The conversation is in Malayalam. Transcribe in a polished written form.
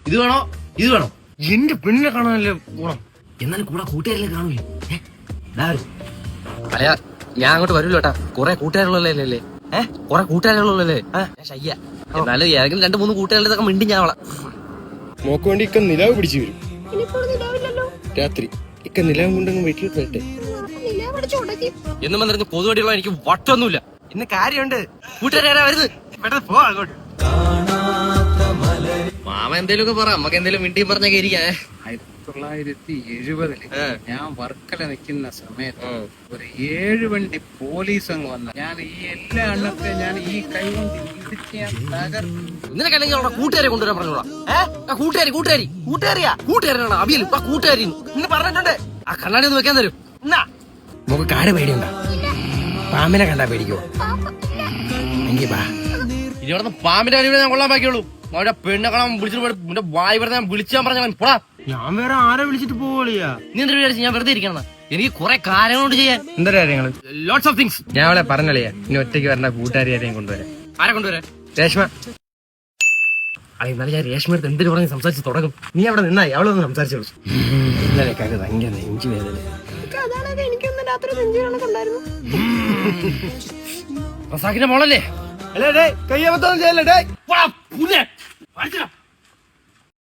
ഇത് വേണോ ഇത് വേണോ? എന്റെ പെണ്ണിനെ കാണാനല്ലേ പോണം. എന്നാലും കൂടെ കൂട്ടുകാരിലെ കാണൂലേ? അല്ല ഞാൻ അങ്ങോട്ട് വരൂല്ലോ കേട്ടാ. കുറെ കൂട്ടുകാരുള്ളല്ലേ കുറെ കൂട്ടുകാരുള്ളല്ലേ ശയ്യ. എന്നാലും ഏതെങ്കിലും 2-3 കൂട്ടുകാരുടെ മിണ്ടി ഞാൻ അവളെ നോക്ക് വേണ്ടി ഇക്ക നിലാവ് പിടിച്ചു വരും. രാത്രി ഇക്ക നിലാവും കൊണ്ടങ്ങ് വീട്ടിൽ വരട്ടെ. എന്നും വന്നിരുന്ന് കൊതുവടിയുള്ള എനിക്ക് വട്ടൊന്നുമില്ല. ഇന്ന് കാര്യമുണ്ട്. കൂട്ടുകാരാ വരുന്നത്. പെട്ടെന്ന് പോ അങ്ങോട്ട്. മാമ എന്തേലും പറ. നമുക്ക് എന്തേലും മിണ്ടിയും പറഞ്ഞൊക്കെ ഇരിക്കാ. 1970 ഞാൻ വർക്കല നിൽക്കുന്ന സമയത്ത് ഒരു 7 വണ്ടി പോലീസ് അങ്ങ് വന്ന ഞാൻ ഈ എല്ലാ എണ്ണത്തെ ഞാൻ ഈ കൈ കൊണ്ട് ഇടിച്ച് ഞാൻ തകർന്നു. നിനക്കല്ലെങ്കിൽ അവിടെ കൂട്ടുകാരെ കൊണ്ടുവരാൻ പറഞ്ഞോളാം. കൂട്ടുകാരിയാണോ അവിയലും ആ കൂട്ടുകാരി ഇന്ന് പറഞ്ഞിട്ടുണ്ട്. ആ കണ്ണാടി ഒന്ന് വെക്കാൻ തരും. എന്നാ നമുക്ക് കാട് പേടിയുണ്ടോ? പാമ്പിനെ കണ്ടാ പേടിക്കോ? എങ്കിൽ പാ. ഇനി അവിടെ പാമ്പിന്റെ കാര്യം ഞാൻ കൊള്ളാൻ ബാക്കിയുള്ളൂ. അവരുടെ പെണ്ണെ കാണാൻ വിളിച്ചിട്ട് വായി വെറുതെ ഞാൻ വിളിച്ചാൻ പറഞ്ഞ പോടാ. ഞാൻ വേറെ ആരെ വിളിച്ചിട്ട് പോവളിയാ? നീ എന്തൊരു വിചാരിച്ചു ഞാൻ വെറുതെ ഇരിക്കണം? എനിക്ക് കുറെ കാര്യങ്ങളുണ്ട് ചെയ്യാൻ. എന്താ കാര്യങ്ങള്? Lots of things. ഞാൻ അവളെ പറഞ്ഞളിയാ ഇനി ഒറ്റയ്ക്ക് വരണ്ട കൂട്ടുകാരിയാരെയും കൊണ്ടുവരാം. ആരെ കൊണ്ടുവരാൻ? രേഷ്മ. എന്നാലും ഞാൻ രേഷ്മയുടെ എന്തിനു പറഞ്ഞ് സംസാരിച്ച് തുടങ്ങും. നീ അവിടെ നിന്നായി അവളൊന്ന് സംസാരിച്ചോളൂ. ഇന്നലെ കാക്ക് ഭയങ്കര നെഞ്ചു വേദന. എനിക്കൊന്നും രാത്രി നെഞ്ചുകളൊക്കെ റസാഖിന്റെ മോളല്ലേ? കയ്യബത്തൊന്നും ചെയ്യല്ലേ? പുല്ല്